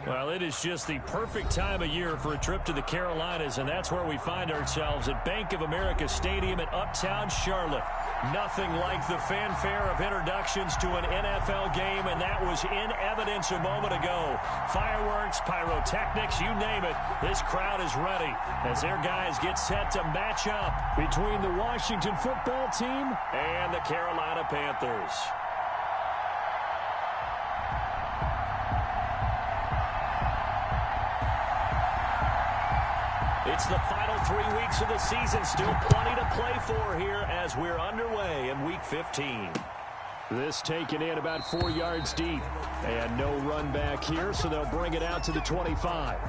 Well, it is just the perfect time of year for a trip to the Carolinas, and that's where we find ourselves at Bank of America Stadium in Uptown Charlotte. Nothing like the fanfare of introductions to an NFL game, and that was in evidence a moment ago. Fireworks, pyrotechnics, you name it, this crowd is ready as their guys get set to match up between the Washington football team and the Carolina Panthers. It's the final 3 weeks of the season. Still plenty to play for here as we're underway in Week 15. This taken in about 4 yards deep. And no run back here, so they'll bring it out to the 25.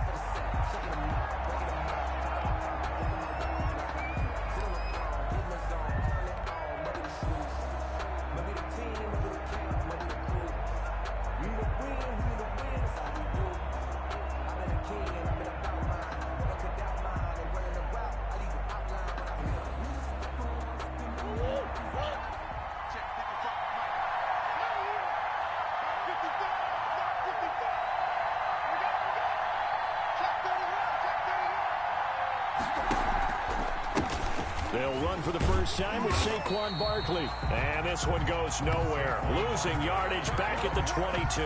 They'll run for the first time with Saquon Barkley. And this one goes nowhere. Losing yardage back at the 22.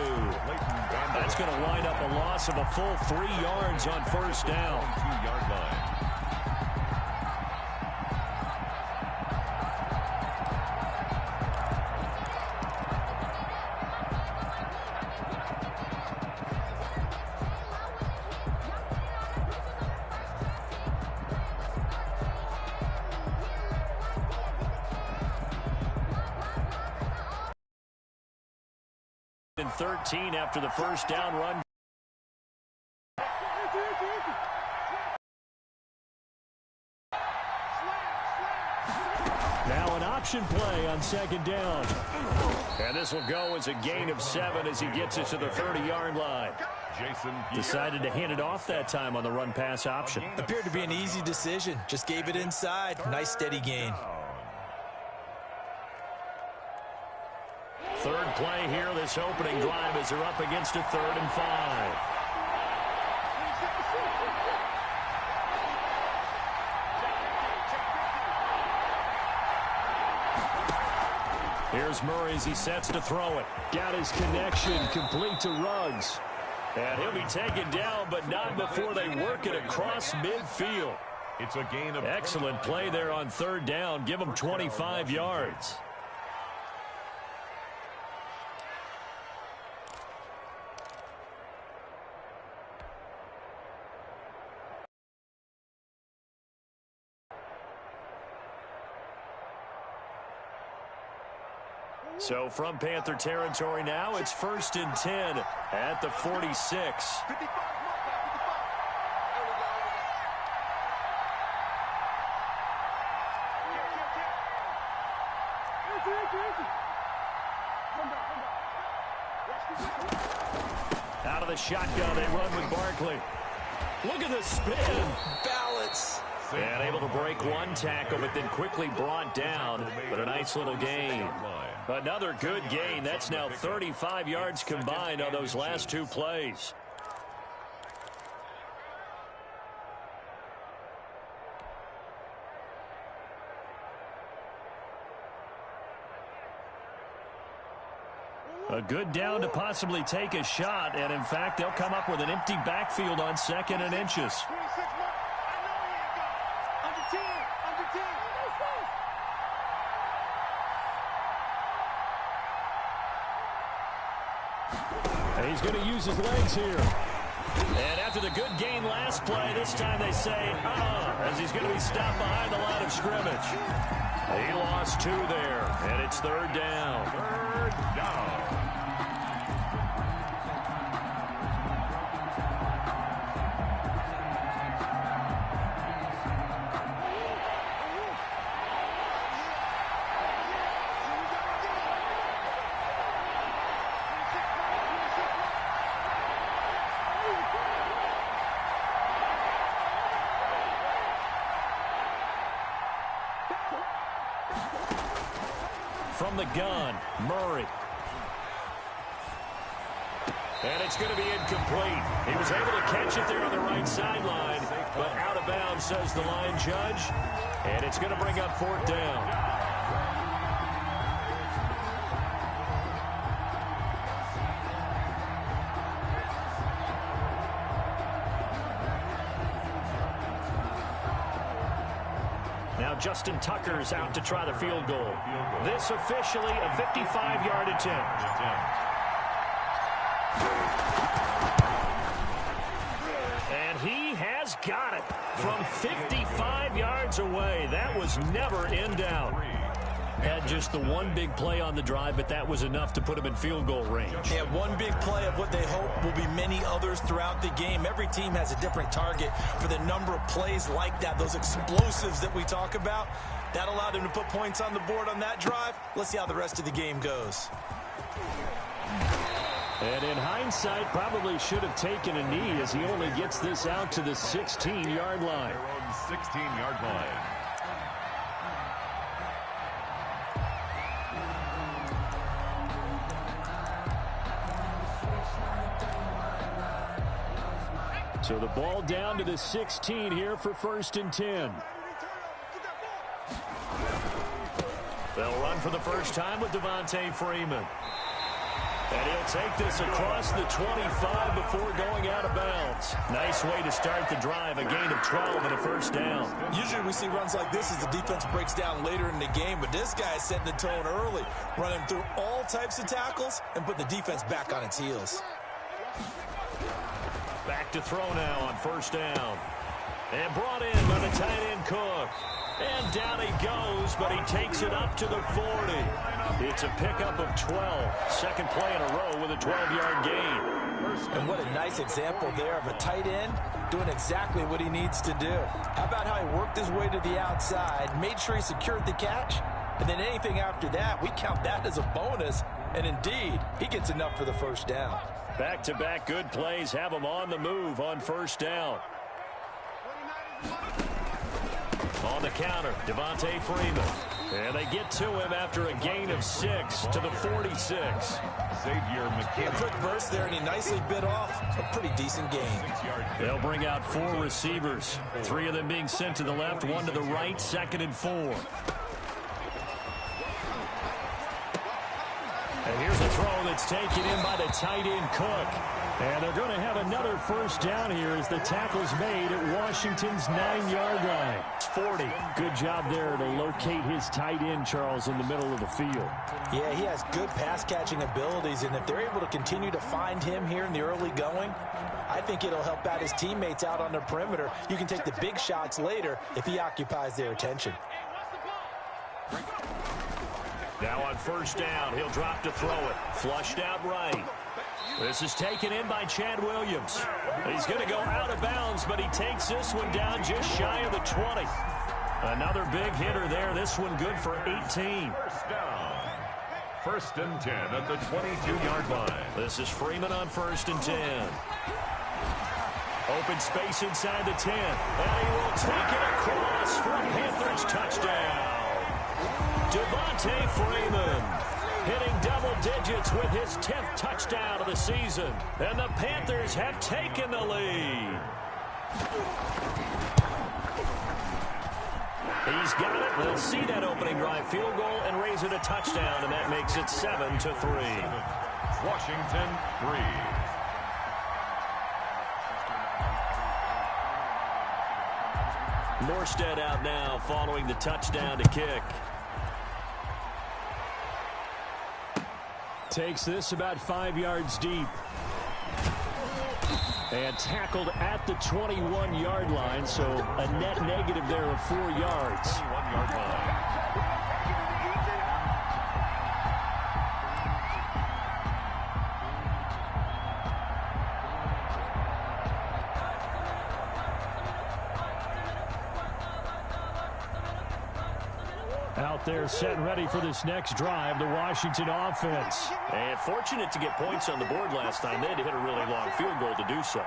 That's going to wind up a loss of a full 3 yards on first down. 2-yard line. And 13 after the first down run. Now an option play on second down. And this will go as a gain of 7 as he gets it to the 30-yard line. Decided to hand it off that time on the run-pass option. Appeared to be an easy decision. Just gave it inside. Nice steady gain. Third play here, this opening drive as they're up against a 3rd and 5. Here's Murray as he sets to throw it. Got his connection, complete to Ruggs. And he'll be taken down, but not before they work it across midfield. It's a gain of excellent play there on 3rd down. Give him 25 yards. So from Panther territory now, it's 1st and 10 at the 46. Out of the shotgun, they run with Barkley. Look at the spin. Balance. And able to break one tackle, but then quickly brought down. But a nice little gain. Another good gain. That's now 35 yards combined on those last 2 plays. A good down to possibly take a shot, and in fact, they'll come up with an empty backfield on 2nd and inches. And he's going to use his legs here. And after the good gain last play, this time they say, as he's going to be stopped behind the line of scrimmage. He lost 2 there, and it's 3rd down. 3rd down. From the gun, Murray. And it's going to be incomplete. He was able to catch it there on the right sideline, but out of bounds, says the line judge. And it's going to bring up 4th down. Now Justin Tucker's out to try the field goal. This officially a 55-yard attempt. And he has got it from 55 yards away. That was never in doubt. Had just the one big play on the drive, but that was enough to put him in field goal range. Yeah, one big play of what they hope will be many others throughout the game. Every team has a different target for the number of plays like that, those explosives that we talk about. That allowed him to put points on the board on that drive. Let's see how the rest of the game goes. And in hindsight, probably should have taken a knee as he only gets this out to the 16-yard line. 16-yard line. So the ball down to the 16 here for 1st and 10. They'll run for the first time with Devontae Freeman. And he'll take this across the 25 before going out of bounds. Nice way to start the drive, a gain of 12 and a 1st down. Usually we see runs like this as the defense breaks down later in the game, but this guy is setting the tone early, running through all types of tackles and put the defense back on its heels. Back to throw now on 1st down. And brought in by the tight end Cook. And down he goes, but he takes it up to the 40. It's a pickup of 12. Second play in a row with a 12-yard gain. And what a nice example there of a tight end doing exactly what he needs to do. How about how he worked his way to the outside, made sure he secured the catch, and then anything after that, we count that as a bonus. And indeed, he gets enough for the 1st down. Back-to-back good plays have him on the move on 1st down. On the counter, Devontae Freeman. And they get to him after a gain of 6 to the 46. A quick burst there, and he nicely bit off a pretty decent gain. They'll bring out 4 receivers. 3 of them being sent to the left, 1 to the right, 2nd and 4. And here's a throw that's taken in by the tight end Cook. And they're going to have another 1st down here as the tackle's made at Washington's 9-yard line. It's 40. Good job there to locate his tight end, Charles, in the middle of the field. Yeah, he has good pass-catching abilities, and if they're able to continue to find him here in the early going, I think it'll help out his teammates out on the perimeter. You can take the big shots later if he occupies their attention. Now on 1st down, he'll drop to throw it. Flushed out right. This is taken in by Chad Williams. He's going to go out of bounds, but he takes this one down just shy of the 20. Another big hitter there. This one good for 18. 1st down. 1st and 10 at the 22-yard line. This is Freeman on 1st and 10. Open space inside the 10. And he will take it across for a Panthers touchdown. Devontae Freeman hitting double digits with his 10th touchdown of the season. And the Panthers have taken the lead. He's got it. They'll see that opening drive field goal and raise it a touchdown, and that makes it 7-3. Washington 3. Morstead out now following the touchdown to kick. Takes this about 5 yards deep. And tackled at the 21-yard line, so a net negative there of 4 yards. 21-yard line. Out there set and ready for this next drive, the Washington offense. And fortunate to get points on the board last time. They had to hit a really long field goal to do so.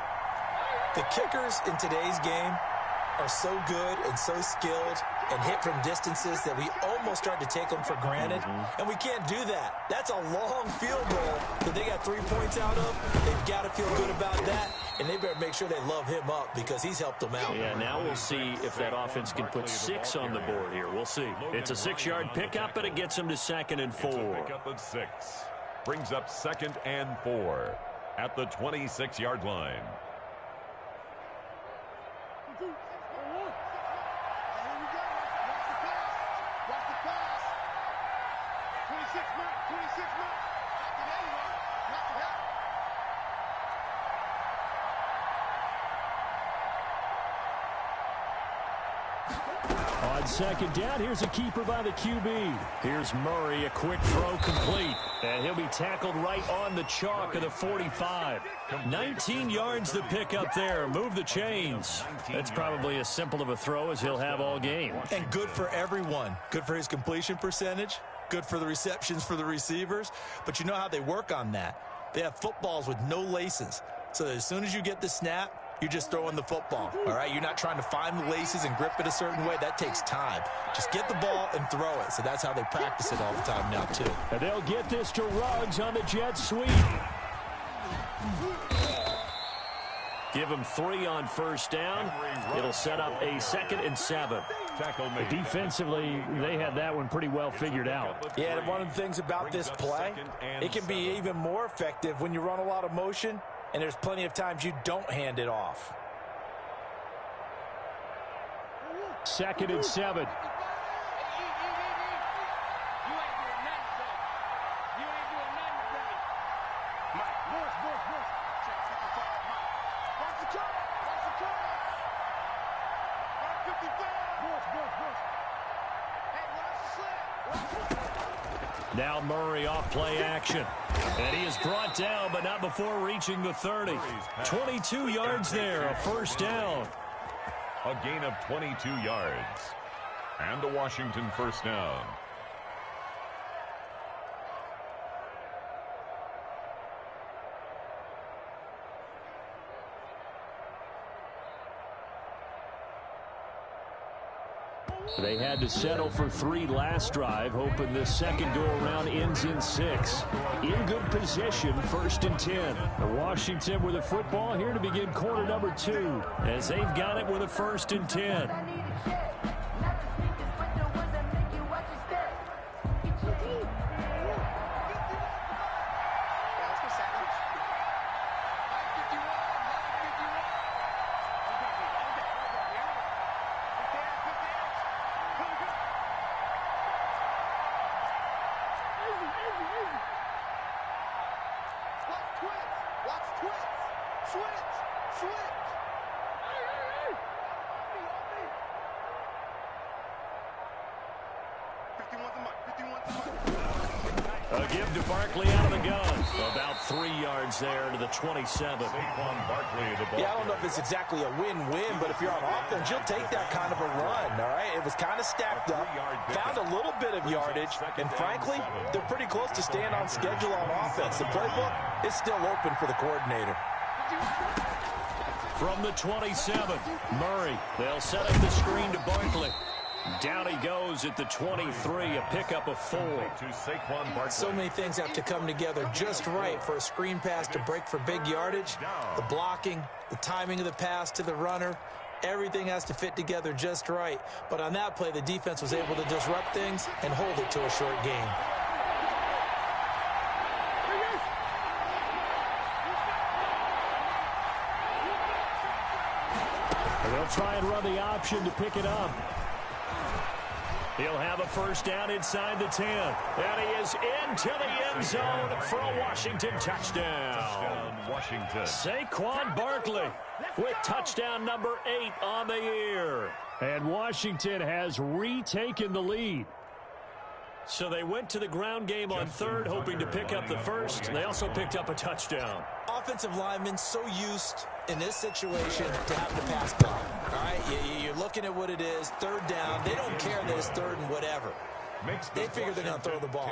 The kickers in today's game are so good and so skilled. and hit from distances that we almost start to take them for granted. And we can't do that. That's a long field goal that they got 3 points out of. They've got to feel good about that, and they better make sure they love him up because he's helped them out. Yeah, now we'll see if that offense can put 6 on the board here. We'll see. It's a 6-yard pickup, but it gets them to 2nd and 4. It's a pickup of 6. Brings up 2nd and 4 at the 26-yard line. On 2nd down, here's a keeper by the QB. Here's Murray, a quick throw complete. And he'll be tackled right on the chalk of the 45. 19 yards to pick up there. Move the chains. That's probably as simple of a throw as he'll have all game. And good for everyone. Good for his completion percentage. Good for the receptions for the receivers. But you know how they work on that. They have footballs with no laces. So that as soon as you get the snap, you're just throwing the football, all right? You're not trying to find the laces and grip it a certain way. That takes time. Just get the ball and throw it. So that's how they practice it all the time now, too. And they'll get this to Ruggs on the jet sweep. Give him 3 on 1st down. It'll set up a 2nd and 7. Defensively, they had that one pretty well figured out. Yeah, and one of the things about this play, it can be even more effective when you run a lot of motion, and there's plenty of times you don't hand it off. 2nd and 7. Now Murray off play action. And he is brought down, but not before reaching the 30. 22 yards there, a 1st down. A gain of 22 yards. And a Washington 1st down. They had to settle for 3 last drive, hoping this second go-around ends in 6. In good position, 1st and 10. Washington with the football here to begin quarter number 2, as they've got it with a 1st and 10. A give to Barkley out of the gun. About 3 yards there to the 27. Yeah, I don't know if it's exactly a win-win, but if you're on offense, you'll take that kind of a run, all right? It was kind of stacked up, found a little bit of yardage, and frankly, they're pretty close to staying on schedule on offense. The playbook is still open for the coordinator. From the 27, Murray. They'll set up the screen to Barkley. Down he goes at the 23, a pickup of 4. So many things have to come together just right for a screen pass to break for big yardage. The blocking, the timing of the pass to the runner, everything has to fit together just right. But on that play, the defense was able to disrupt things and hold it to a short game. They'll try and run the option to pick it up. He'll have a 1st down inside the 10. And he is into the end zone for a Washington touchdown. Washington. Saquon Barkley with touchdown number 8 on the year. And Washington has retaken the lead. So they went to the ground game on 3rd, hoping to pick up the 1st. They also picked up a touchdown. Offensive linemen so used in this situation to have the pass block. All right, you're looking at what it is, 3rd down. They don't care that it's 3rd and whatever. They figure they're going to throw the ball.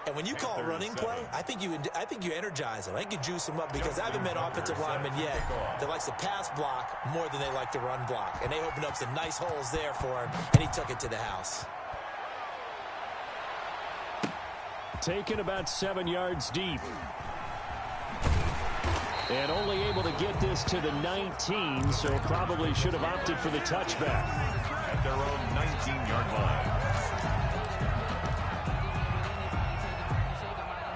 And when you call running play, I think you energize them. I think you juice them up because I haven't met offensive linemen yet that likes to pass block more than they like to run block. And they opened up some nice holes there for him, and he took it to the house. Taken about 7 yards deep. And only able to get this to the 19, so probably should have opted for the touchback. At their own 19-yard line.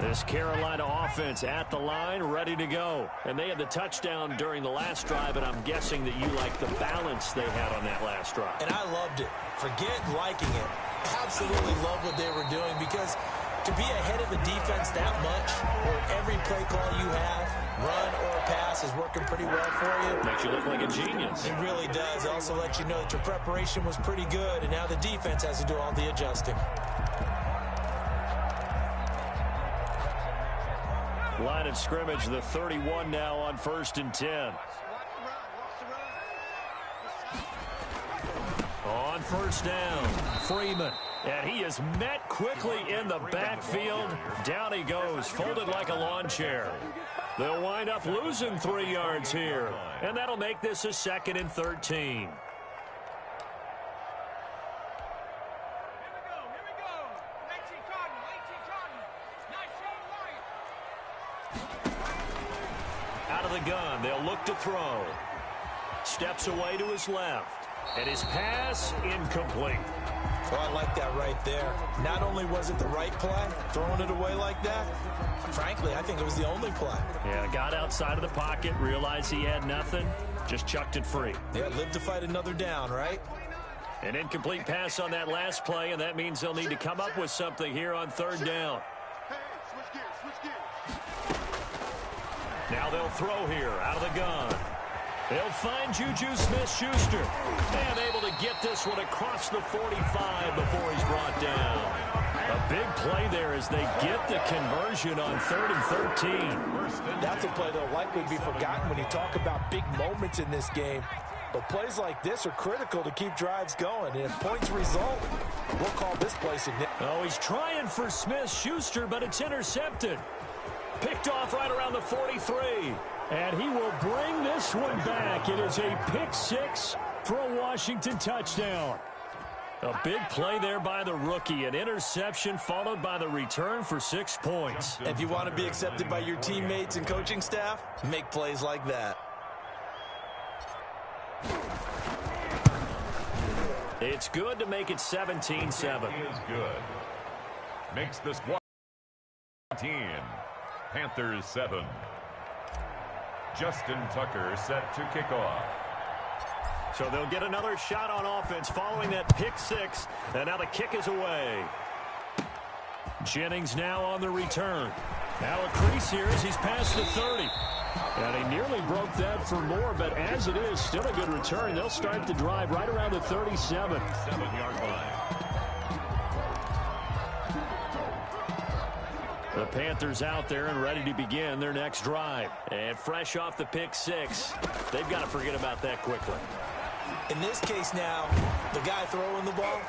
This Carolina offense at the line, ready to go. And they had the touchdown during the last drive, and I'm guessing that you like the balance they had on that last drive. And I loved it. Forget liking it. Absolutely love what they were doing because to be ahead of the defense that much, where every play call you have, run or pass, is working pretty well for you. Makes you look like a genius. It really does. It also lets you know that your preparation was pretty good, and now the defense has to do all the adjusting. Line of scrimmage, the 31 now on 1st and 10. On first down, Freeman. And he is met quickly in the backfield. Down he goes, folded like a lawn chair. They'll wind up losing 3 yards here. And that'll make this a 2nd and 13. Out of the gun, they'll look to throw. Steps away to his left. And his pass incomplete. Oh, I like that right there. Not only was it the right play, throwing it away like that, frankly, I think it was the only play. Yeah, got outside of the pocket, realized he had nothing, just chucked it free. Yeah, live to fight another down, right? An incomplete pass on that last play, and that means they'll need to come up with something here on 3rd down. Now they'll throw here out of the gun. They'll find Juju Smith-Schuster. And able to get this one across the 45 before he's brought down. A big play there as they get the conversion on 3rd and 13. That's a play that'll likely be forgotten when you talk about big moments in this game. But plays like this are critical to keep drives going. And if points result, we'll call this play significant. Oh, he's trying for Smith-Schuster, but it's intercepted. Picked off right around the 43. And he will bring this one back. It is a pick-6 for a Washington touchdown. A big play there by the rookie. An interception followed by the return for 6 points. If you want to be accepted by your teammates and coaching staff, make plays like that. It's good to make it 17-7. Is good. Makes this 14. Panthers 7. Justin Tucker set to kick off. So they'll get another shot on offense following that pick-6. And now the kick is away. Jennings now on the return. Now a crease here as he's past the 30. And he nearly broke that for more, but as it is, still a good return. They'll start the drive right around the 37. 7-yard line. The Panthers out there and ready to begin their next drive. And fresh off the pick-6, they've got to forget about that quickly. In this case now, the guy throwing the ball,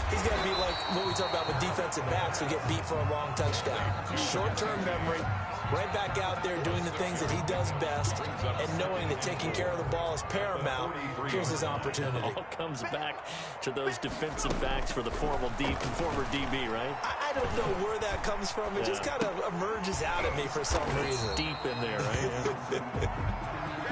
he's got to be like what we talk about with defensive backs who get beat for a long touchdown. Short-term memory, right back out there doing the things that he does best, and knowing that taking care of the ball is paramount. Here's his opportunity. All comes back to those defensive backs for the former DB, right? I don't know where that comes from. It just kind of emerges out at me for some reason. Deep in there, right?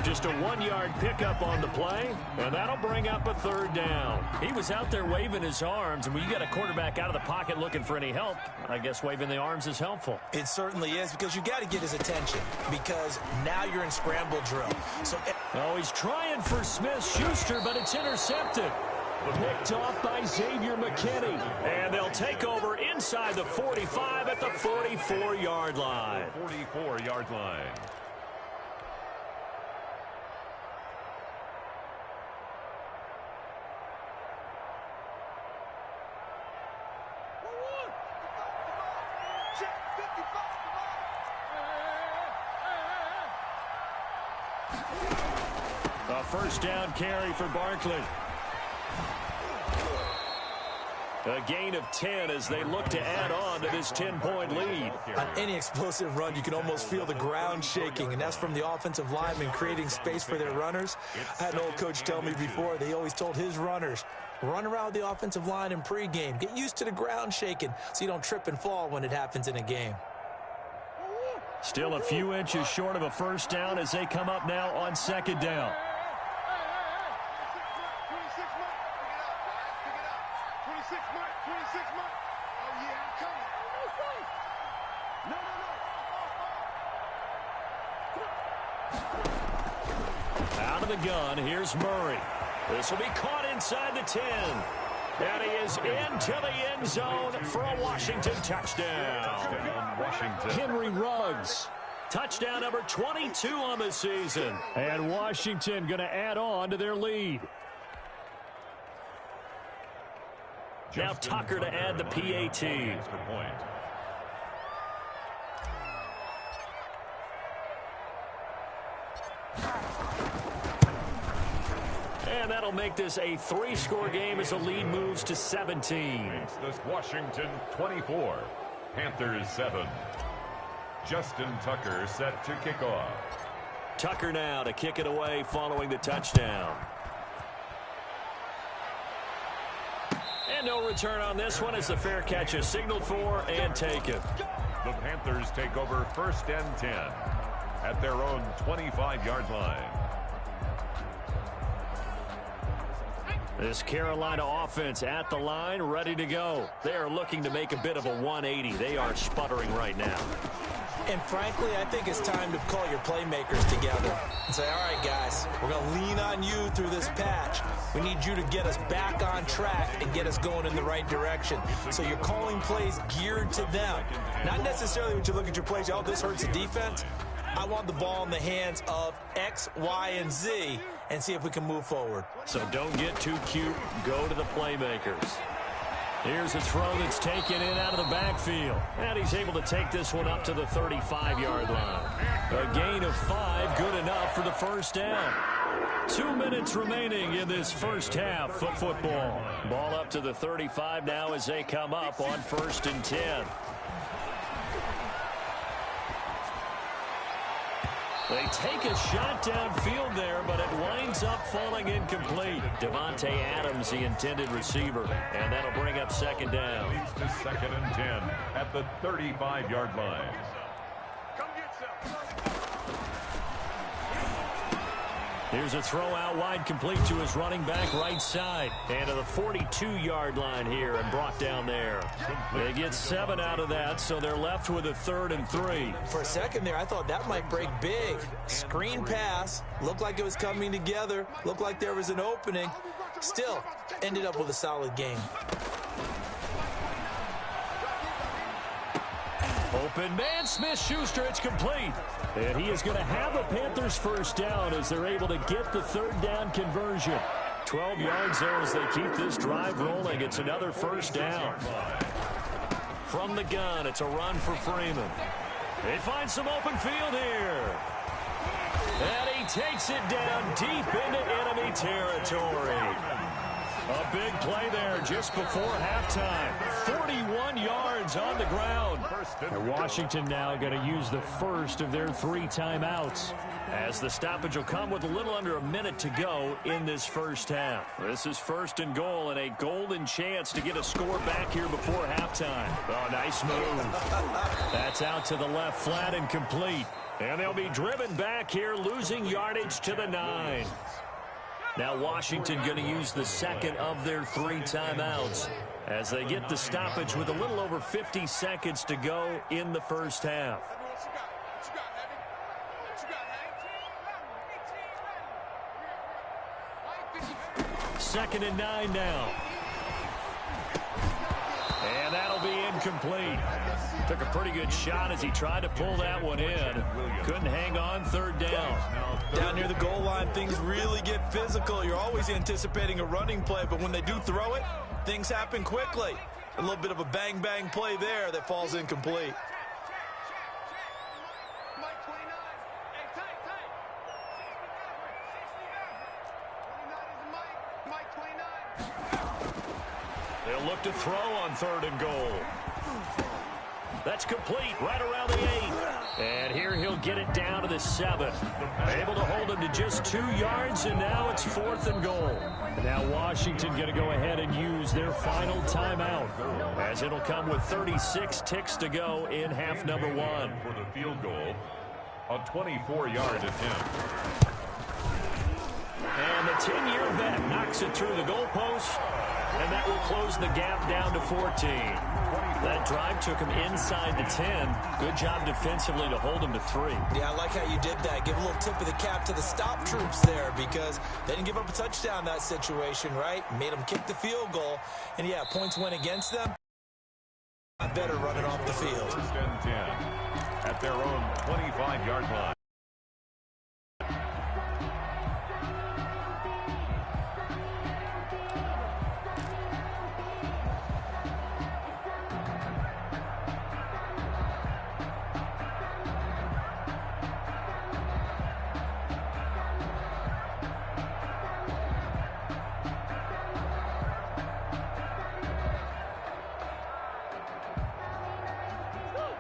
Just a 1-yard pickup on the play, and that'll bring up a 3rd down. He was out there waving his arms, and when you got a quarterback out of the pocket looking for any help, I guess waving the arms is helpful. It certainly is, because you got to get his attention, because now you're in scramble drill. So, oh, he's trying for Smith-Schuster, but it's intercepted. Picked off by Xavier McKinney. And they'll take over inside the 45 at the 44-yard line. 44-yard line. A first down carry for Barkley. A gain of 10 as they look to add on to this 10-point lead. On any explosive run, you can almost feel the ground shaking, and that's from the offensive linemen creating space for their runners. I had an old coach tell me before, they always told his runners, run around the offensive line in pregame. Get used to the ground shaking so you don't trip and fall when it happens in a game. Still a few inches short of a first down as they come up now on second down. Out of the gun, here's Murray. This will be caught inside the 10. And he is into the end zone for a Washington touchdown. Washington. Henry Ruggs. Touchdown number 22 on the season. And Washington going to add on to their lead. Now Tucker to add the PAT. And that'll make this a 3-score game as the lead moves to 17. Makes this Washington 24, Panthers 7. Justin Tucker set to kick off. Tucker now to kick it away following the touchdown. And no return on this one as the fair catch is signaled for and taken. The Panthers take over 1st and 10 at their own 25-yard line. This Carolina offense at the line, ready to go. They are looking to make a bit of a 180. They are sputtering right now. And frankly, I think it's time to call your playmakers together and say, all right, guys, we're going to lean on you through this patch. We need you to get us back on track and get us going in the right direction. So you're calling plays geared to them. Not necessarily when you look at your plays, oh, this hurts the defense. I want the ball in the hands of X, Y, and Z and see if we can move forward. So don't get too cute. Go to the playmakers. Here's a throw that's taken in out of the backfield. And he's able to take this one up to the 35-yard line. A gain of 5, good enough for the first down. 2 minutes remaining in this first half of football. Ball up to the 35 now as they come up on 1st and 10. They take a shot downfield there, but it winds up falling incomplete. Devontae Adams, the intended receiver, and that'll bring up second down. Leads to 2nd and 10 at the 35-yard line. Here's a throw out wide, complete to his running back right side. And to the 42-yard line here and brought down there. They get 7 out of that, so they're left with a 3rd and 3. For a second there, I thought that might break big. Screen pass. Looked like it was coming together. Looked like there was an opening. Still, ended up with a solid game. Open man, Smith-Schuster, it's complete. And he is going to have a Panthers first down as they're able to get the 3rd down conversion. 12 yards there as they keep this drive rolling. It's another first down. From the gun, it's a run for Freeman. They find some open field here. And he takes it down deep into enemy territory. A big play there just before halftime. 41 yards on the ground. And Washington now going to use the first of their 3 timeouts, as the stoppage will come with a little under a minute to go in this first half. This is 1st and goal and a golden chance to get a score back here before halftime. Oh, nice move. That's out to the left flat and complete. And they'll be driven back here, losing yardage to the 9. Now Washington going to use the second of their 3 timeouts as they get the stoppage with a little over 50 seconds to go in the first half. 2nd and 9 now. And that'll be incomplete. Took a pretty good shot as he tried to pull that one in. Couldn't hang on, 3rd down. Down near the goal line, things really get physical. You're always anticipating a running play, but when they do throw it, things happen quickly. A little bit of a bang-bang play there that falls incomplete. They'll look to throw on 3rd and goal. That's complete right around the 8. And here he'll get it down to the 7. Able to hold him to just 2 yards, and now it's 4th and goal. Now Washington going to go ahead and use their final timeout, as it'll come with 36 ticks to go in half number 1. For the field goal, a 24-yard attempt. And the 10-year vet knocks it through the goalpost, and that will close the gap down to 14. That drive took him inside the 10. Good job defensively to hold him to 3. Yeah, I like how you did that. Give a little tip of the cap to the stop troops there, because they didn't give up a touchdown in that situation, right? Made them kick the field goal. And, yeah, points went against them. Better running off the field. 1st and 10 at their own 25-yard line.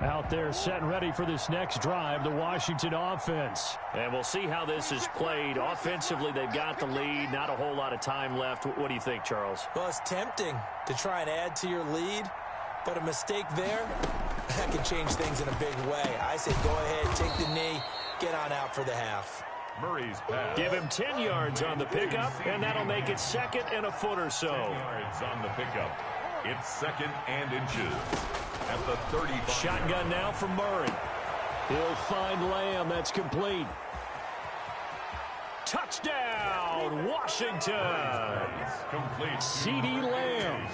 Out there set and ready for this next drive, the Washington offense. And we'll see how this is played. Offensively, they've got the lead. Not a whole lot of time left. What do you think, Charles? Well, it's tempting to try and add to your lead, but a mistake there, that can change things in a big way. I say go ahead, take the knee, get on out for the half. Murray's pass. Give him 10 yards on the pickup, and that'll make it 2nd and a foot or so. 10 yards on the pickup. It's 2nd and inches at the 35. Shotgun now from Murray. He'll find Lamb. That's complete. Touchdown, Washington. Complete. CeeDee Lamb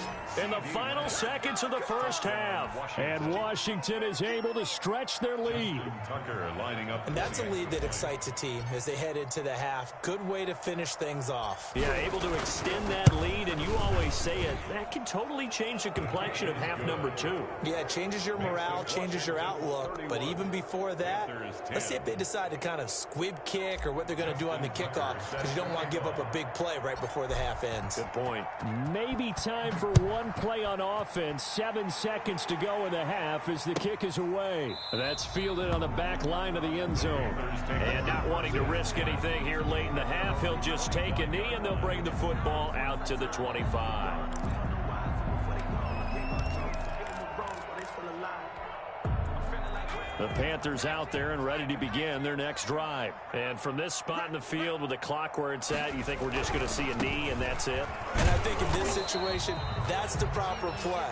in the final seconds of the first half. And Washington is able to stretch their lead. Tucker lining up. And that's a lead that excites a team as they head into the half. Good way to finish things off. Yeah, able to extend that lead, and you always say it, that can totally change the complexion of half number 2. Yeah, it changes your morale, changes your outlook. But even before that, let's see if they decide to kind of squib kick or what they're going to do on the kickoff, because you don't want to give up a big play right before the half ends. Good point. Maybe time for one play on offense. 7 seconds to go in the half as the kick is away. That's fielded on the back line of the end zone. And not wanting to risk anything here late in the half, he'll just take a knee, and they'll bring the football out to the 25. The Panthers out there and ready to begin their next drive. And from this spot in the field with the clock where it's at, you think we're just going to see a knee and that's it? And I think in this situation, that's the proper play.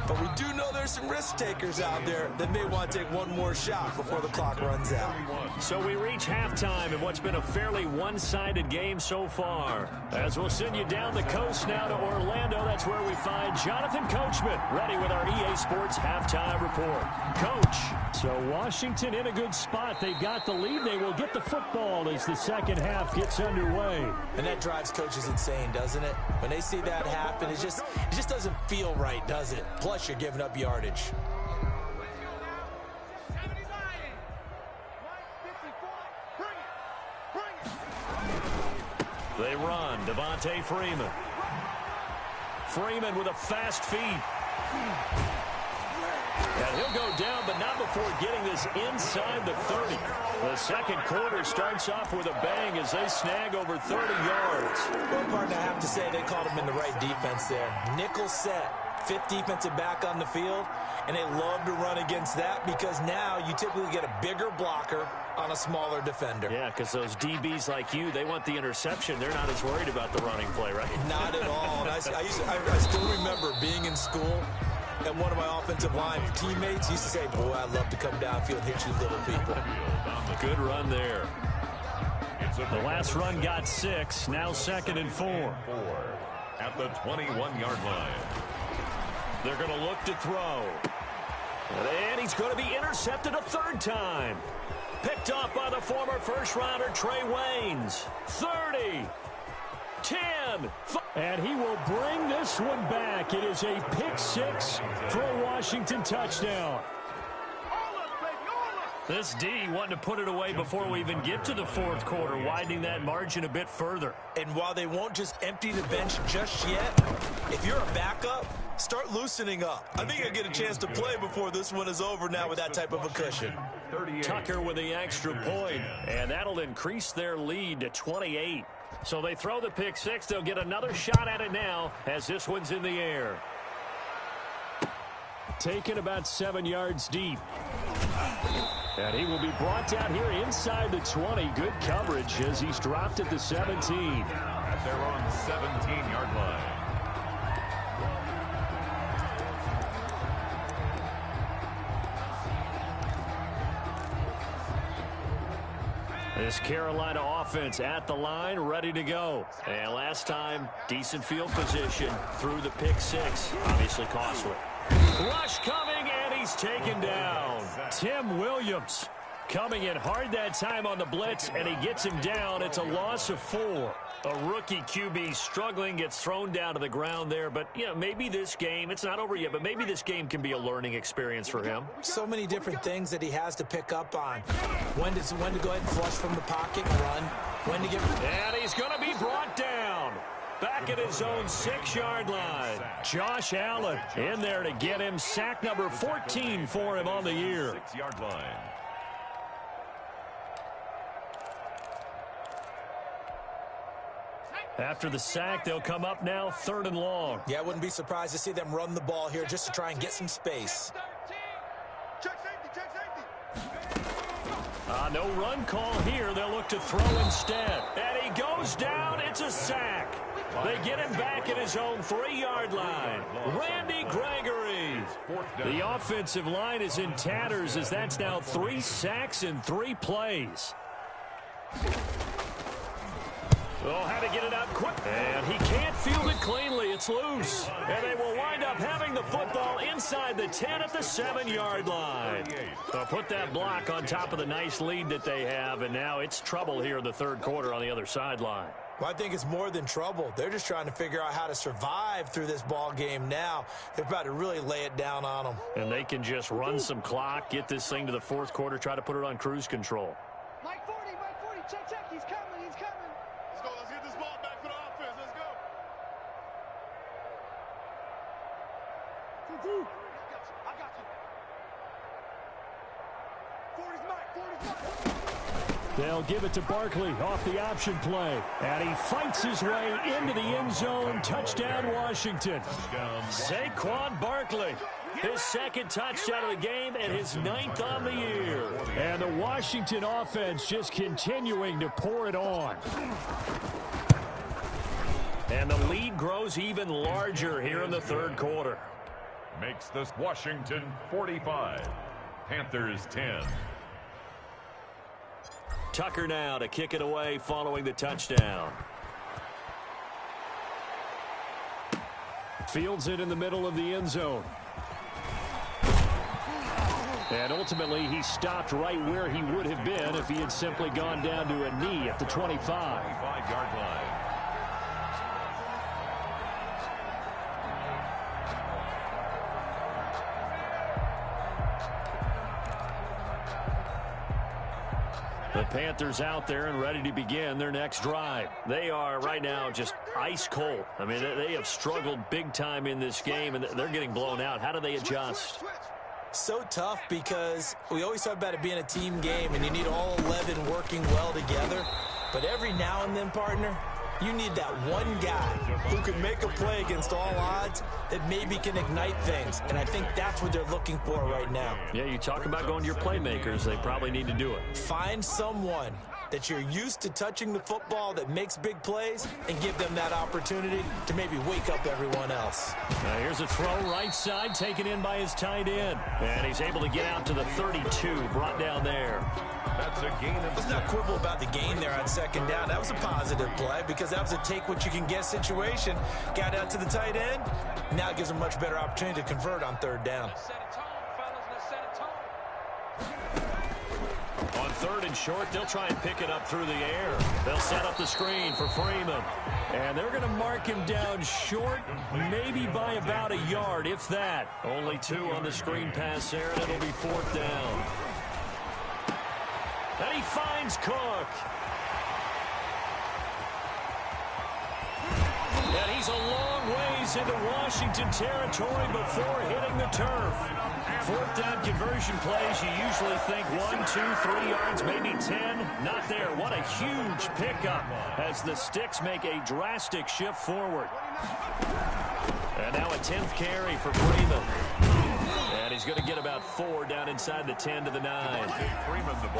But we do know there's some risk takers out there that may want to take one more shot before the clock runs out. So we reach halftime in what's been a fairly one-sided game so far. As we'll send you down the coast now to Orlando, that's where we find Jonathan Coachman ready with our EA Sports halftime report. Coach, so Washington in a good spot. They've got the lead. They will get the football as the second half gets underway. And that drives coaches insane, doesn't it? When they see that happen, it just doesn't feel right, does it? Plus, you're giving up yardage. They run. Devontae Freeman. Freeman with a fast feet. And he'll go down, but not before getting this inside the 30. The second quarter starts off with a bang as they snag over 30 yards. Well, partner, I have to say they called him in the right defense there. Nickel set. 5th defensive back on the field, and they love to run against that because now you typically get a bigger blocker on a smaller defender. Yeah, because those DBs like you, they want the interception. They're not as worried about the running play, right? Not at all. And I still remember being in school, and one of my offensive line teammates used to say, boy, I'd love to come downfield and hit you little people. Good run there. The last run got 6, now 2nd and 4. At the 21-yard line. They're going to look to throw. And he's going to be intercepted a 3rd time. Picked off by the former first-rounder Trey Waynes. 30. 10. And he will bring this one back. It is a pick 6 for a Washington touchdown. This D wanting to put it away before we even get to the fourth quarter, widening that margin a bit further. And while they won't just empty the bench just yet, if you're a backup, start loosening up. I think I get a chance to play before this one is over now with that type of a cushion. Tucker with the extra point, and that'll increase their lead to 28. So they throw the pick six. They'll get another shot at it now as this one's in the air. Taken about 7 yards deep. And he will be brought down here inside the 20. Good coverage as he's dropped at the 17. At their own 17-yard line. This Carolina offense at the line, ready to go. And last time, decent field position through the pick six. Obviously costly. Rush coming, and he's taken down. Tim Williams coming in hard that time on the blitz, and he gets him down. It's a loss of 4. A rookie QB struggling, gets thrown down to the ground there. But, you know, maybe this game, it's not over yet, but maybe this game can be a learning experience for him. So many different things that he has to pick up on. When to go ahead and flush from the pocket and run. When to get... And he's going to be brought down. Back at his own 6-yard line. Josh Allen in there to get him. Sack number 14 for him on the year. 6-yard line. After the sack, they'll come up now 3rd and long. Yeah, I wouldn't be surprised to see them run the ball here just to try and get some space. No run call here. They'll look to throw instead. And he goes down. It's a sack. They get him back at his own 3-yard line. Randy Gregory. The offensive line is in tatters as that's now 3 sacks in 3 plays. Oh, had to get it out quick. And he can't field it cleanly. It's loose. And they will wind up having the football inside the 10 at the 7-yard line. They'll put that block on top of the nice lead that they have, and now it's trouble here in the 3rd quarter on the other sideline. Well, I think it's more than trouble. They're just trying to figure out how to survive through this ball game now. They're about to really lay it down on them. And they can just run some clock, get this thing to the 4th quarter, try to put it on cruise control. Mike 40, check, he's coming. Let's go, let's get this ball back for the offense, let's go. I got you. 40's Mike. They'll give it to Barkley off the option play. And he fights his way into the end zone. Touchdown, Washington. Saquon Barkley, his 2nd touchdown of the game and his 9th on the year. And the Washington offense just continuing to pour it on. And the lead grows even larger here in the 3rd quarter. Makes this Washington 45. Panthers 10. Tucker now to kick it away following the touchdown. Fields it in the middle of the end zone. And ultimately, he stopped right where he would have been if he had simply gone down to a knee at the 25. 25-yard line. The Panthers out there and ready to begin their next drive. They are right now just ice cold. I mean, they have struggled big time in this game, and they're getting blown out. How do they adjust? So tough because we always talk about it being a team game, and you need all 11 working well together. But every now and then, partner, you need that one guy who can make a play against all odds that maybe can ignite things. And I think that's what they're looking for right now. Yeah, you talk about going to your playmakers. They probably need to do it. Find someone that you're used to touching the football that makes big plays and give them that opportunity to maybe wake up everyone else. Now here's a throw right side taken in by his tight end. And he's able to get out to the 32, brought down there. That's a gain of... Let's not quibble about the gain there on 2nd down. That was a positive play because that was a take-what-you-can-get situation. Got out to the tight end. Now it gives him a much better opportunity to convert on 3rd down. On 3rd and short, they'll try and pick it up through the air. They'll set up the screen for Freeman. And they're going to mark him down short, maybe by about a yard, if that. Only 2 on the screen pass there, and it'll be 4th down. And he finds Cook. And he's a long ways into Washington territory before hitting the turf. Fourth down conversion plays, you usually think 1, 2, 3 yards, maybe 10. Not there. What a huge pickup as the Sticks make a drastic shift forward. And now a 10th carry for Freeman. And he's going to get about 4 down inside the 10 to the 9.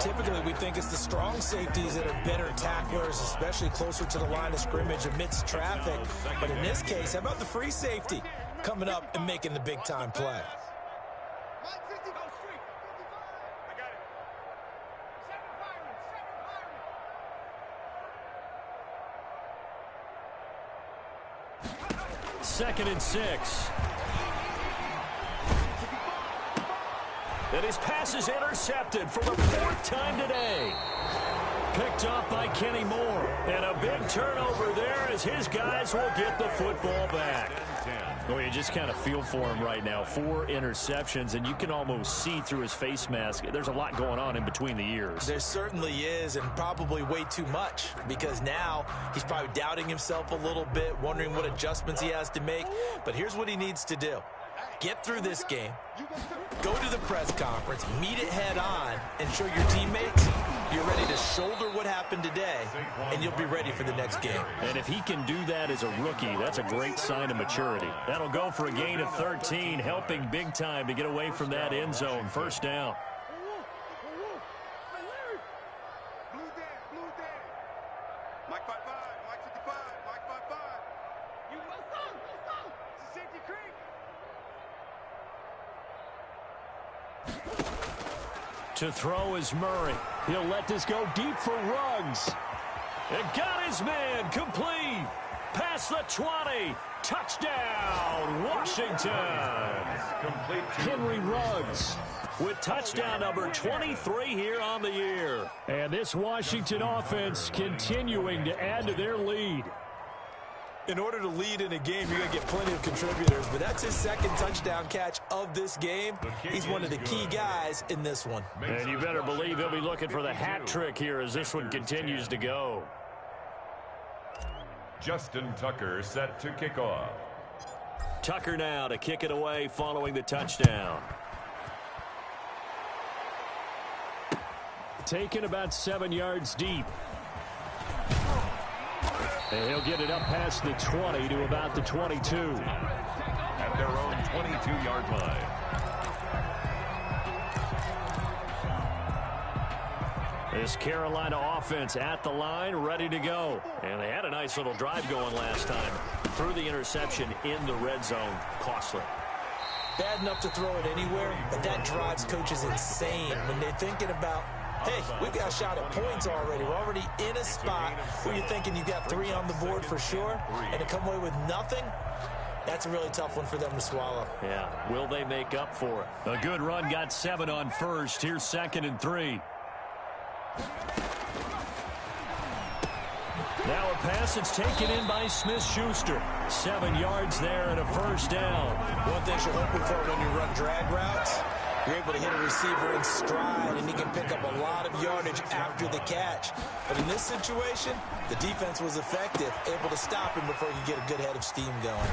Typically, we think it's the strong safeties that are better tacklers, especially closer to the line of scrimmage amidst traffic. But in this case, how about the free safety coming up and making the big-time play? Second and 6. And his pass is intercepted for the 4th time today. Picked off by Kenny Moore. And a big turnover there as his guys will get the football back. Well, you just kind of feel for him right now. 4 interceptions, and you can almost see through his face mask. There's a lot going on in between the ears. There certainly is, and probably way too much, because now he's probably doubting himself a little bit, wondering what adjustments he has to make. But here's what he needs to do. Get through this game, go to the press conference, meet it head on, and show your teammates you're ready to shoulder what happened today, and you'll be ready for the next game. And if he can do that as a rookie, that's a great sign of maturity. That'll go for a gain of 13, helping big time to get away from that end zone. First down. Mike 5-5, Mike 55, Mike 5-5. You let's go. It's a safety creek. To throw is Murray. He'll let this go deep for Ruggs. And got his man complete. Past the 20. Touchdown, Washington. Henry Ruggs with touchdown number 23 here on the year. And this Washington offense continuing to add to their lead. In order to lead in a game, you're going to get plenty of contributors, but that's his 2nd touchdown catch of this game. He's one of the key guys in this one. And you better believe he'll be looking for the hat trick here as this one continues to go. Justin Tucker set to kick off. Tucker now to kick it away following the touchdown. Taken about 7 yards deep. And he'll get it up past the 20 to about the 22. At their own 22-yard line. This Carolina offense at the line, ready to go. And they had a nice little drive going last time. Threw the interception in the red zone. Costly. Bad enough to throw it anywhere, but that drives coaches insane when they're thinking about, hey, we've got a shot at points already. We're already in a spot where you're thinking you got 3 on the board for sure, and to come away with nothing, that's a really tough one for them to swallow. Yeah, will they make up for it? A good run, got 7 on first. Here's 2nd and 3. Now a pass that's taken in by Smith-Schuster. 7 yards there and a first down. One thing you're hoping for when you run drag routes, you're able to hit a receiver in stride, and he can pick up a lot of yardage after the catch. But in this situation, the defense was effective, able to stop him before he could get a good head of steam going.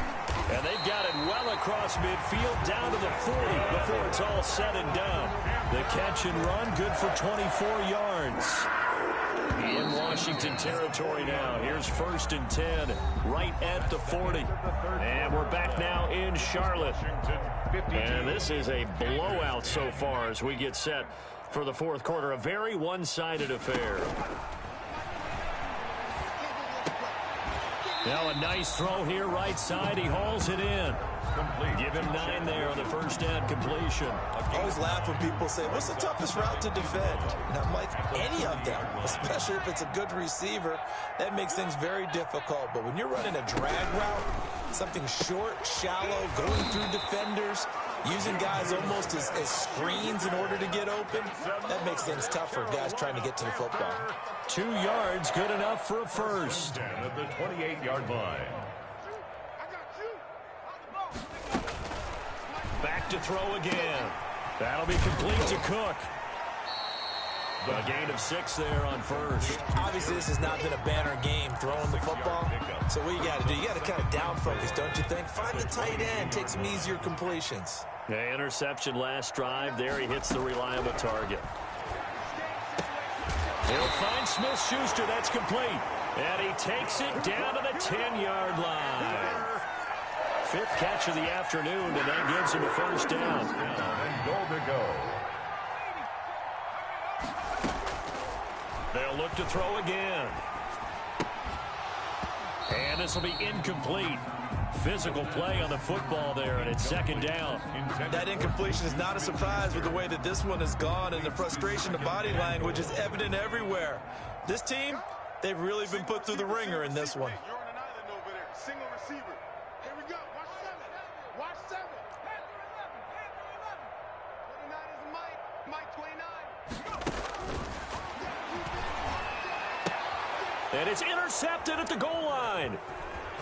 And they've got it well across midfield, down to the 40 before it's all said and done. The catch and run, good for 24 yards. In Washington territory now. Here's 1st and 10, right at the 40. And we're back now in Charlotte. And this is a blowout so far as we get set for the 4th quarter. A very one-sided affair. Now a nice throw here right side. He hauls it in. Give him 9 there on the first down completion. I always laugh when people say, what's the toughest route to defend? And I'm like, any of them, especially if it's a good receiver. That makes things very difficult. But when you're running a drag route, something short, shallow, going through defenders, using guys almost as screens in order to get open, that makes things tough for guys trying to get to the football. 2 yards, good enough for a first. Down at the 28-yard line. Back to throw again. That'll be complete to Cook. A gain of 6 there on first. Obviously, this has not been a banner game throwing the football. So what you got to do, you got to kind of down focus, don't you think? Find the tight end, take some easier completions. Yeah, interception last drive. There he hits the reliable target. He'll find Smith-Schuster. That's complete. And he takes it down to the 10-yard line. 5th catch of the afternoon, and that gives him a first down. And goal to go. They'll look to throw again. And this will be incomplete. Physical play on the football there, and it's 2nd down. That incompletion is not a surprise with the way that this one has gone, and the frustration, the body language is evident everywhere. This team, they've really been put through the ringer in this one. You're on an island over there. Single receiver. Here we go. Watch 7. Watch 7. 29 is Mike. Mike 29. And it's intercepted at the goal line.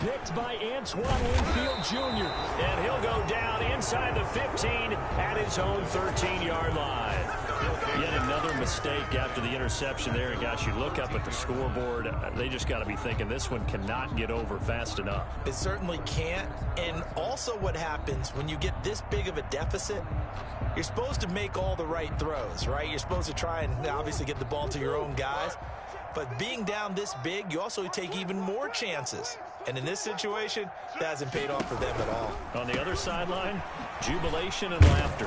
Picked by Antoine Winfield Jr. And he'll go down inside the 15 at his own 13-yard line. Yet another mistake after the interception there. And, gosh, you look up at the scoreboard, they just got to be thinking this one cannot get over fast enough. It certainly can't. And also what happens when you get this big of a deficit, you're supposed to make all the right throws, right? You're supposed to try and obviously get the ball to your own guys. But being down this big, you also take even more chances. And in this situation, that hasn't paid off for them at all. On the other sideline, jubilation and laughter.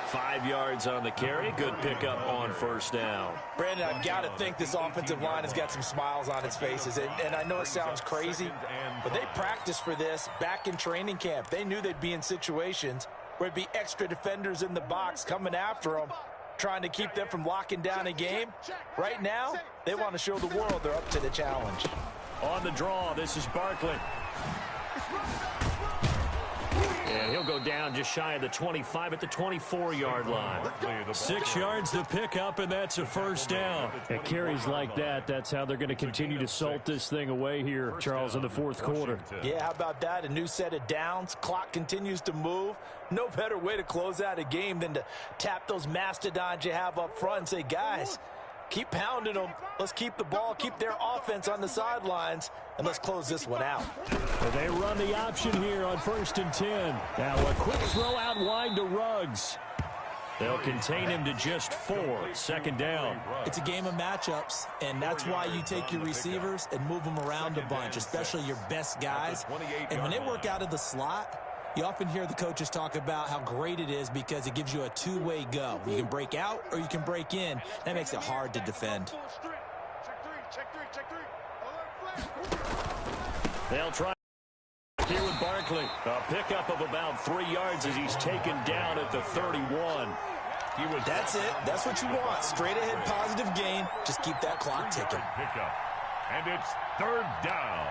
5 yards on the carry. Good pickup on first down. Brandon, I've got to think this offensive line has got some smiles on its faces. And I know it sounds crazy, but they practiced for this back in training camp. They knew they'd be in situations where it'd be extra defenders in the box coming after them, trying to keep them from locking down a game. Right now, they want to show the world they're up to the challenge. On the draw, this is Barkley. And he'll go down just shy of the 25 at the 24-yard line. 6 yards to pick up, and that's a first down. At carries like that, that's how they're going to continue to salt this thing away here, Charles, in the 4th quarter. Yeah, how about that? A new set of downs. Clock continues to move. No better way to close out a game than to tap those mastodons you have up front and say, guys, keep pounding them. Let's keep the ball, keep their offense on the sidelines, and let's close this one out. And they run the option here on 1st and 10. Now a quick throw out wide to Ruggs. They'll contain him to just 4. 2nd down. It's a game of matchups, and that's why you take your receivers and move them around a bunch, especially your best guys. And when they work out of the slot, you often hear the coaches talk about how great it is because it gives you a two-way go. You can break out or you can break in. That makes it hard to defend. They'll try here with Barkley. A pickup of about 3 yards as he's taken down at the 31. That's it. That's what you want. Straight ahead positive gain. Just keep that clock ticking. Pickup. And it's 3rd down.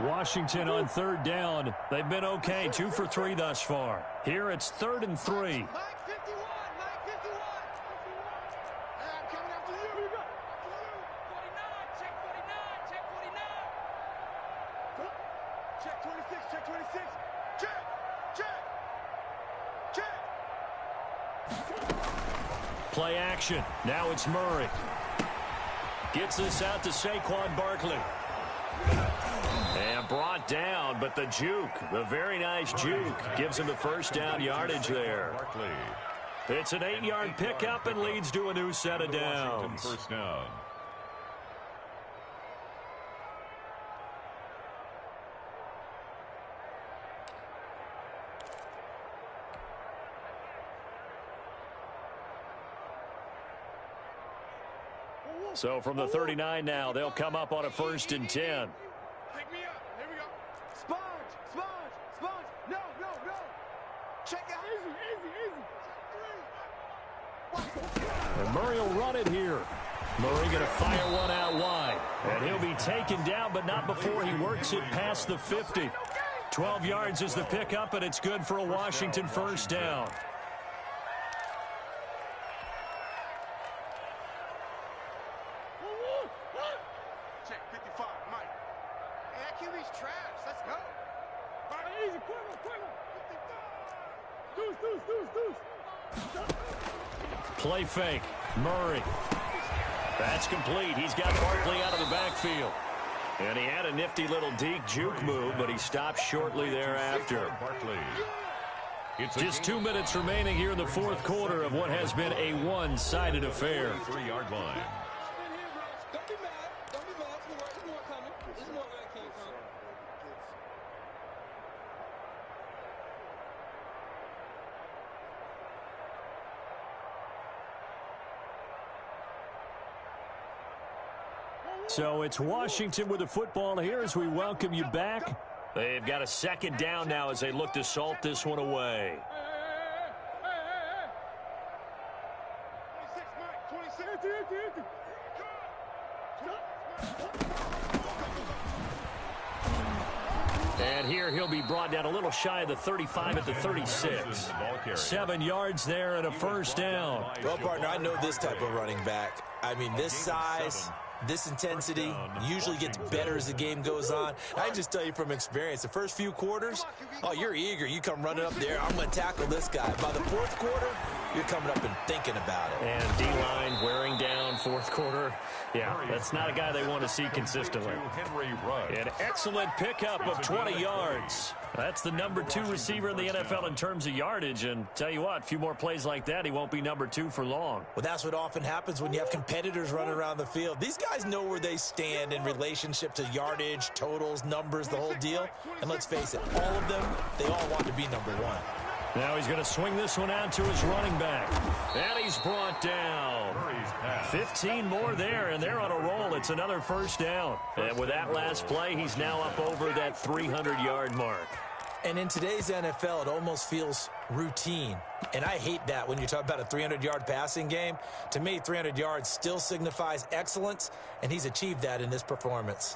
Washington on 3rd down. They've been okay. 2 for 3 thus far. Here it's 3rd and 3. Mike 51. Mike 51. I'm coming after you. Here we go. 49. Check 49. Check 49. Check 26. Check 26. Check. Check. Check. Play action. Now it's Murray. Gets this out to Saquon Barkley. And brought down, but the juke, the very nice juke, gives him the first down yardage there. It's an 8-yard pickup and leads to a new set of downs. First down. So from the 39 now, they'll come up on a 1st and 10. Pick me up. Here we go. Sponge. Sponge. Sponge. No. Check out. Easy. And Murray will run it here. Murray going to fire one out wide. And he'll be taken down, but not before he works it past the 50. 12 yards is the pickup, and it's good for a Washington first down. Check 55, Mike. Hey, that QB's trash. Let's go. Easy, quick. 55. Play fake. Murray. That's complete. He's got Barkley out of the backfield. And he had a nifty little deke juke move, but he stopped shortly thereafter. Just 2 minutes remaining here in the fourth quarter of what has been a one-sided affair. 3-yard line. Don't be mad. Don't be mad. There's more coming. There's more where that came from. So it's Washington with the football here as we welcome you back. They've got a second down now as they look to salt this one away. 26. And here he'll be brought down a little shy of the 35 at the 36. 7 yards there and a first down. Well, partner, I know this type of running back. I mean, this size, this intensity usually gets better as the game goes on. I can just tell you from experience, the first few quarters, oh, you're eager. You come running up there, I'm going to tackle this guy. By the fourth quarter, you're coming up and thinking about it. And D-line wearing down fourth quarter. Yeah, that's not a guy they want to see consistently. An excellent pickup of 20 yards. That's the number 2 receiver in the NFL in terms of yardage. And tell you what, a few more plays like that, he won't be number 2 for long. Well, that's what often happens when you have competitors running around the field. These guys know where they stand in relationship to yardage, totals, numbers, the whole deal. And let's face it, all of them, they all want to be number 1. Now he's going to swing this one out to his running back. And he's brought down. 15 more there, and they're on a roll. It's another first down. And with that last play, he's now up over that 300-yard mark. And in today's NFL, it almost feels routine. And I hate that when you talk about a 300-yard passing game. To me, 300 yards still signifies excellence, and he's achieved that in this performance.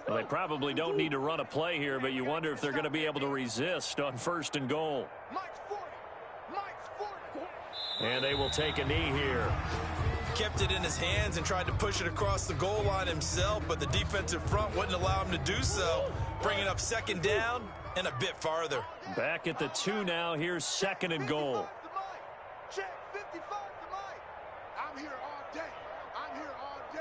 Well, they probably don't need to run a play here, but you wonder if they're going to be able to resist on 1st and goal. Mike's 40. And they will take a knee here. Kept it in his hands and tried to push it across the goal line himself, but the defensive front wouldn't allow him to do so, bringing up second down and a bit farther. Back at the 2 now. Here's 2nd and goal. Check 55 to Mike. I'm here all day. I'm here all day.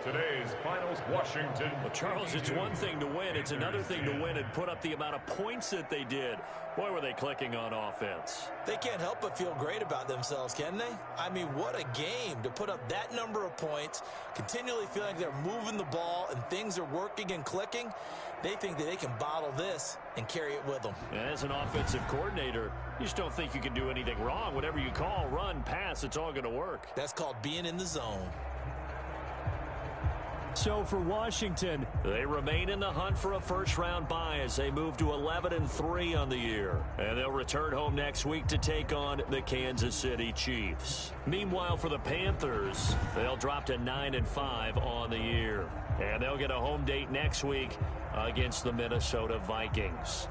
Today's finals, Washington. Well, Charles, it's one thing to win. It's another thing to win and put up the amount of points that they did. Boy, were they clicking on offense. They can't help but feel great about themselves, can they? I mean, what a game to put up that number of points, continually feeling like they're moving the ball and things are working and clicking. They think that they can bottle this and carry it with them. As an offensive coordinator, you just don't think you can do anything wrong. Whatever you call, run, pass, it's all going to work. That's called being in the zone. So for Washington, they remain in the hunt for a first-round bye as they move to 11-3 on the year. And they'll return home next week to take on the Kansas City Chiefs. Meanwhile, for the Panthers, they'll drop to 9-5 on the year. And they'll get a home date next week against the Minnesota Vikings.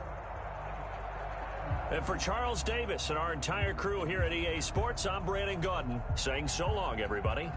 And for Charles Davis and our entire crew here at EA Sports, I'm Brandon Gaudin saying so long, everybody.